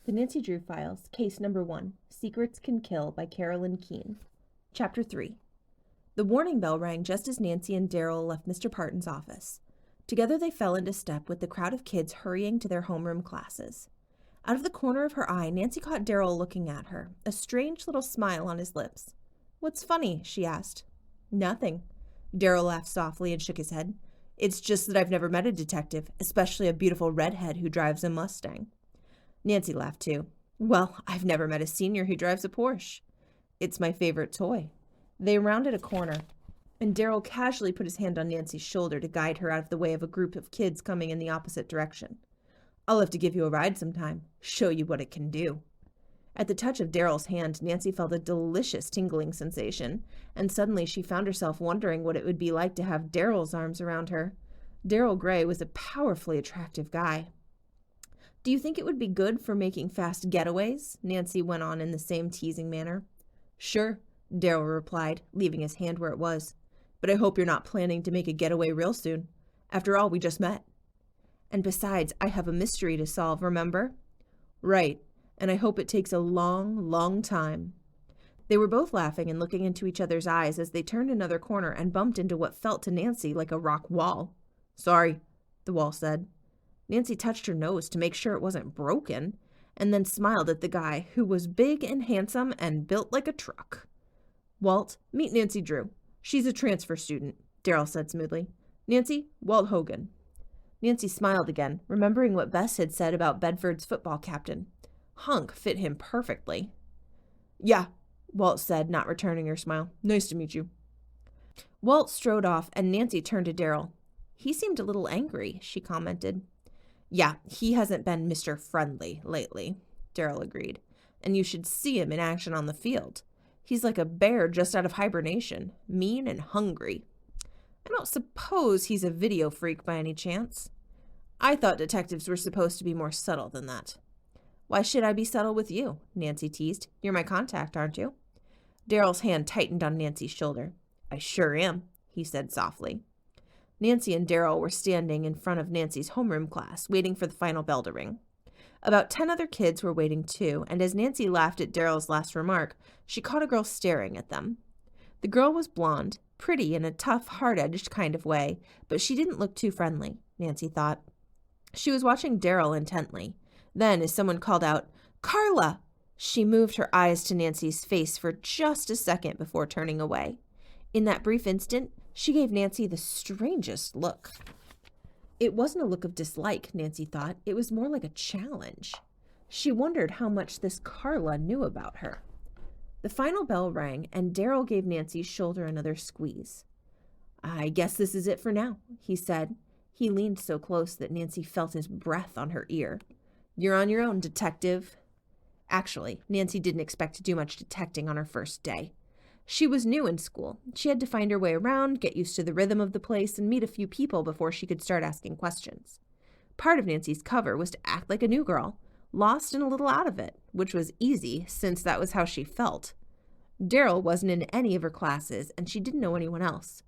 The Nancy Drew Files, Case Number 1, Secrets Can Kill by Carolyn Keene. Chapter 3. The warning bell rang just as Nancy and Daryl left Mr. Parton's office. Together they fell into step with the crowd of kids hurrying to their homeroom classes. Out of the corner of her eye, Nancy caught Daryl looking at her, a strange little smile on his lips. "What's funny?" she asked. "Nothing." Daryl laughed softly and shook his head. "It's just that I've never met a detective, especially a beautiful redhead who drives a Mustang." Nancy laughed too. "Well, I've never met a senior who drives a Porsche. It's my favorite toy." They rounded a corner, and Daryl casually put his hand on Nancy's shoulder to guide her out of the way of a group of kids coming in the opposite direction. "I'll have to give you a ride sometime, show you what it can do." At the touch of Daryl's hand, Nancy felt a delicious tingling sensation, and suddenly she found herself wondering what it would be like to have Daryl's arms around her. Daryl Gray was a powerfully attractive guy. "Do you think it would be good for making fast getaways?" Nancy went on in the same teasing manner. "Sure," Daryl replied, leaving his hand where it was. "But I hope you're not planning to make a getaway real soon. After all, we just met. And besides, I have a mystery to solve, remember?" "Right, and I hope it takes a long, long time." They were both laughing and looking into each other's eyes as they turned another corner and bumped into what felt to Nancy like a rock wall. "Sorry," the wall said. Nancy touched her nose to make sure it wasn't broken, and then smiled at the guy, who was big and handsome and built like a truck. "Walt, meet Nancy Drew. She's a transfer student," Daryl said smoothly. "Nancy, Walt Hogan." Nancy smiled again, remembering what Bess had said about Bedford's football captain. Hunk fit him perfectly. "Yeah," Walt said, not returning her smile. "Nice to meet you." Walt strode off, and Nancy turned to Daryl. "He seemed a little angry," she commented. "Yeah, he hasn't been Mr. Friendly lately," Daryl agreed. "And you should see him in action on the field. He's like a bear just out of hibernation, mean and hungry. I don't suppose he's a video freak by any chance. I thought detectives were supposed to be more subtle than that." "Why should I be subtle with you?" Nancy teased. "You're my contact, aren't you?" Daryl's hand tightened on Nancy's shoulder. "I sure am," he said softly. Nancy and Daryl were standing in front of Nancy's homeroom class, waiting for the final bell to ring. About 10 other kids were waiting too, and as Nancy laughed at Daryl's last remark, she caught a girl staring at them. The girl was blonde, pretty in a tough, hard-edged kind of way, but she didn't look too friendly, Nancy thought. She was watching Daryl intently. Then, as someone called out, "Carla!" she moved her eyes to Nancy's face for just a second before turning away. In that brief instant, she gave Nancy the strangest look. It wasn't a look of dislike, Nancy thought. It was more like a challenge. She wondered how much this Carla knew about her. The final bell rang, and Daryl gave Nancy's shoulder another squeeze. "I guess this is it for now," he said. He leaned so close that Nancy felt his breath on her ear. "You're on your own, detective." Actually, Nancy didn't expect to do much detecting on her first day. She was new in school. She had to find her way around, get used to the rhythm of the place, and meet a few people before she could start asking questions. Part of Nancy's cover was to act like a new girl, lost and a little out of it, which was easy since that was how she felt. Daryl wasn't in any of her classes, and she didn't know anyone else.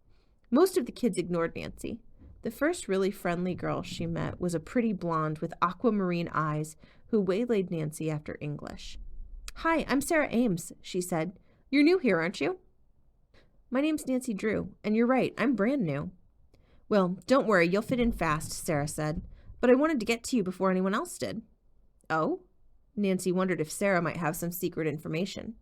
Most of the kids ignored Nancy. The first really friendly girl she met was a pretty blonde with aquamarine eyes who waylaid Nancy after English. "Hi, I'm Sarah Ames," she said. "You're new here, aren't you?" "My name's Nancy Drew, and you're right, I'm brand new." "Well, don't worry, you'll fit in fast," Sarah said. "But I wanted to get to you before anyone else did." "Oh?" Nancy wondered if Sarah might have some secret information.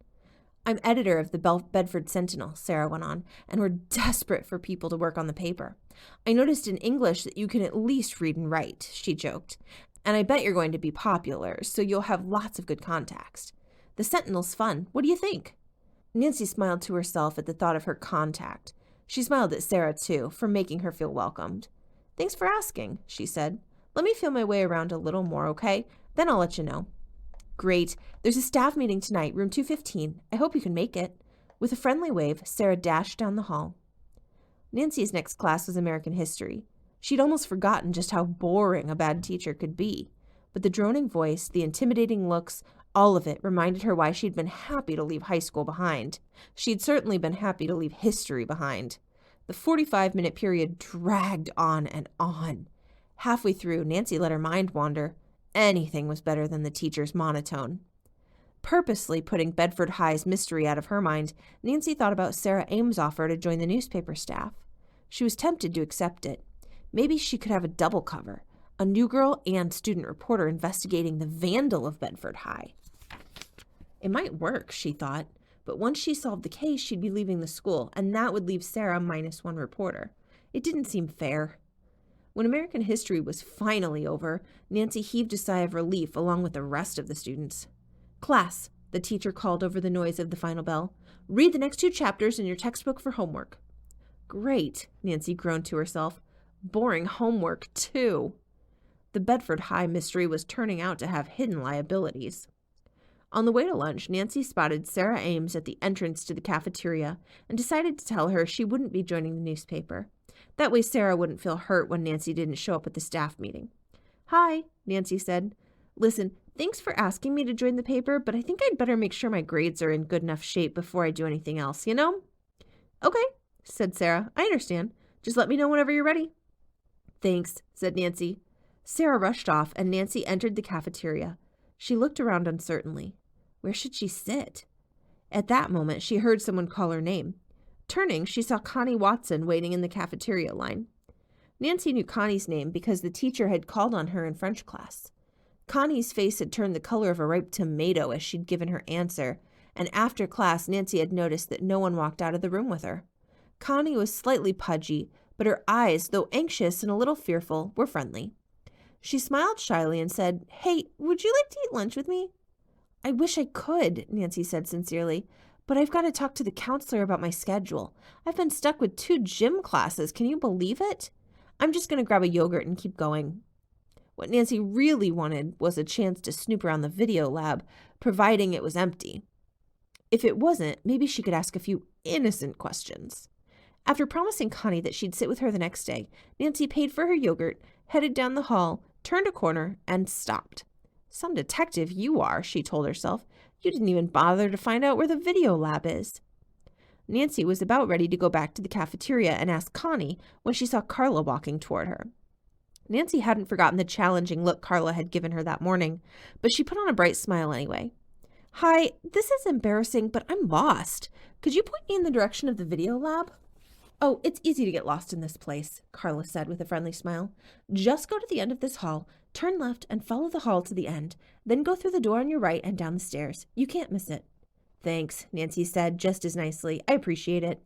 "I'm editor of the Bedford Sentinel," Sarah went on, "and we're desperate for people to work on the paper. I noticed in English that you can at least read and write," she joked. "And I bet you're going to be popular, so you'll have lots of good contacts. The Sentinel's fun. What do you think?" Nancy smiled to herself at the thought of her contact. She smiled at Sarah, too, for making her feel welcomed. "Thanks for asking," she said. "Let me feel my way around a little more, okay? Then I'll let you know." "Great. There's a staff meeting tonight, room 215. I hope you can make it." With a friendly wave, Sarah dashed down the hall. Nancy's next class was American history. She'd almost forgotten just how boring a bad teacher could be. But the droning voice, the intimidating looks, all of it reminded her why she'd been happy to leave high school behind. She'd certainly been happy to leave history behind. The 45-minute period dragged on and on. Halfway through, Nancy let her mind wander. Anything was better than the teacher's monotone. Purposely putting Bedford High's mystery out of her mind, Nancy thought about Sarah Ames' offer to join the newspaper staff. She was tempted to accept it. Maybe she could have a double cover, a new girl and student reporter investigating the vandal of Bedford High. It might work, she thought, but once she solved the case, she'd be leaving the school, and that would leave Sarah -1 reporter. It didn't seem fair. When American history was finally over, Nancy heaved a sigh of relief along with the rest of the students. "Class," the teacher called over the noise of the final bell. "Read the next 2 chapters in your textbook for homework." "Great," Nancy groaned to herself. "Boring homework, too." The Bedford High mystery was turning out to have hidden liabilities. On the way to lunch, Nancy spotted Sarah Ames at the entrance to the cafeteria and decided to tell her she wouldn't be joining the newspaper. That way Sarah wouldn't feel hurt when Nancy didn't show up at the staff meeting. "Hi," Nancy said. "Listen, thanks for asking me to join the paper, but I think I'd better make sure my grades are in good enough shape before I do anything else, you know?" "Okay," said Sarah. "I understand. Just let me know whenever you're ready." "Thanks," said Nancy. Sarah rushed off, and Nancy entered the cafeteria. She looked around uncertainly. Where should she sit? At that moment, she heard someone call her name. Turning, she saw Connie Watson waiting in the cafeteria line. Nancy knew Connie's name because the teacher had called on her in French class. Connie's face had turned the color of a ripe tomato as she'd given her answer, and after class, Nancy had noticed that no one walked out of the room with her. Connie was slightly pudgy, but her eyes, though anxious and a little fearful, were friendly. She smiled shyly and said, "Hey, would you like to eat lunch with me?" "I wish I could," Nancy said sincerely, "but I've got to talk to the counselor about my schedule. I've been stuck with 2 gym classes. Can you believe it? I'm just going to grab a yogurt and keep going." What Nancy really wanted was a chance to snoop around the video lab, providing it was empty. If it wasn't, maybe she could ask a few innocent questions. After promising Connie that she'd sit with her the next day, Nancy paid for her yogurt, headed down the hall, turned a corner, and stopped. "Some detective you are," she told herself. "You didn't even bother to find out where the video lab is." Nancy was about ready to go back to the cafeteria and ask Connie when she saw Carla walking toward her. Nancy hadn't forgotten the challenging look Carla had given her that morning, but she put on a bright smile anyway. "Hi, this is embarrassing, but I'm lost. Could you point me in the direction of the video lab?" "Oh, it's easy to get lost in this place," Carla said with a friendly smile. "Just go to the end of this hall, turn left, and follow the hall to the end. Then go through the door on your right and down the stairs. You can't miss it." "Thanks," Nancy said just as nicely. "I appreciate it."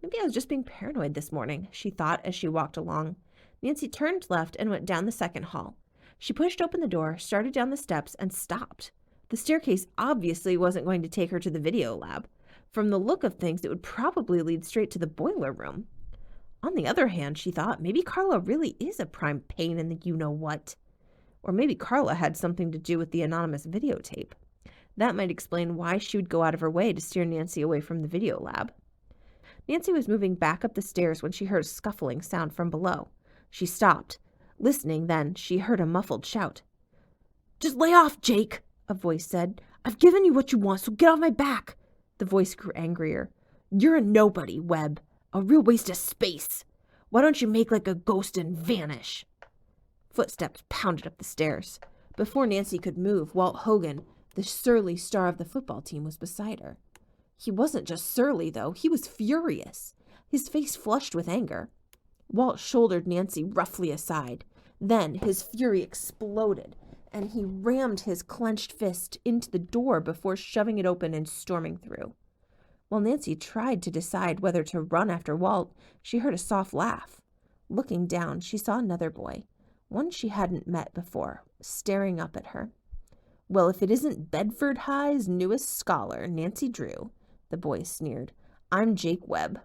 Maybe I was just being paranoid this morning, she thought as she walked along. Nancy turned left and went down the second hall. She pushed open the door, started down the steps, and stopped. The staircase obviously wasn't going to take her to the video lab. From the look of things, it would probably lead straight to the boiler room. On the other hand, she thought, maybe Carla really is a prime pain in the you-know-what. Or maybe Carla had something to do with the anonymous videotape. That might explain why she would go out of her way to steer Nancy away from the video lab. Nancy was moving back up the stairs when she heard a scuffling sound from below. She stopped. Listening then, she heard a muffled shout. "Just lay off, Jake," a voice said. "I've given you what you want, so get off my back." The voice grew angrier. "You're a nobody, Webb. A real waste of space. Why don't you make like a ghost and vanish?" Footsteps pounded up the stairs. Before Nancy could move, Walt Hogan, the surly star of the football team, was beside her. He wasn't just surly, though. He was furious, his face flushed with anger. Walt shouldered Nancy roughly aside. Then his fury exploded, and he rammed his clenched fist into the door before shoving it open and storming through. While Nancy tried to decide whether to run after Walt, she heard a soft laugh. Looking down, she saw another boy, one she hadn't met before, staring up at her. "Well, if it isn't Bedford High's newest scholar, Nancy Drew," the boy sneered. "I'm Jake Webb."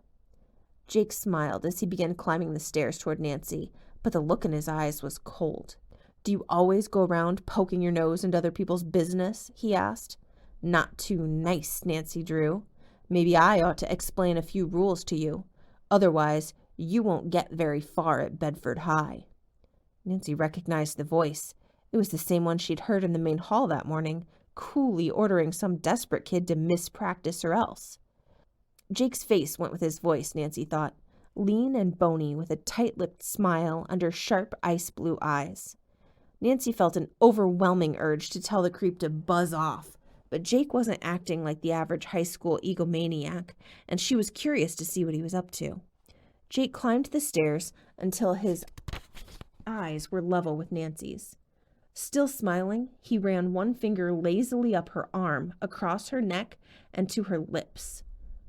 Jake smiled as he began climbing the stairs toward Nancy, but the look in his eyes was cold. "Do you always go around poking your nose into other people's business?" he asked. "Not too nice, Nancy Drew. Maybe I ought to explain a few rules to you. Otherwise, you won't get very far at Bedford High." Nancy recognized the voice. It was the same one she'd heard in the main hall that morning, coolly ordering some desperate kid to mispractice or else. Jake's face went with his voice, Nancy thought, lean and bony with a tight-lipped smile under sharp ice-blue eyes. Nancy felt an overwhelming urge to tell the creep to buzz off, but Jake wasn't acting like the average high school egomaniac, and she was curious to see what he was up to. Jake climbed the stairs until his eyes were level with Nancy's. Still smiling, he ran one finger lazily up her arm, across her neck, and to her lips.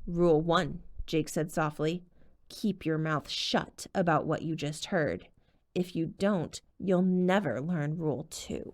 "Rule 1, Jake said softly. "Keep your mouth shut about what you just heard. If you don't, you'll never learn Rule 2.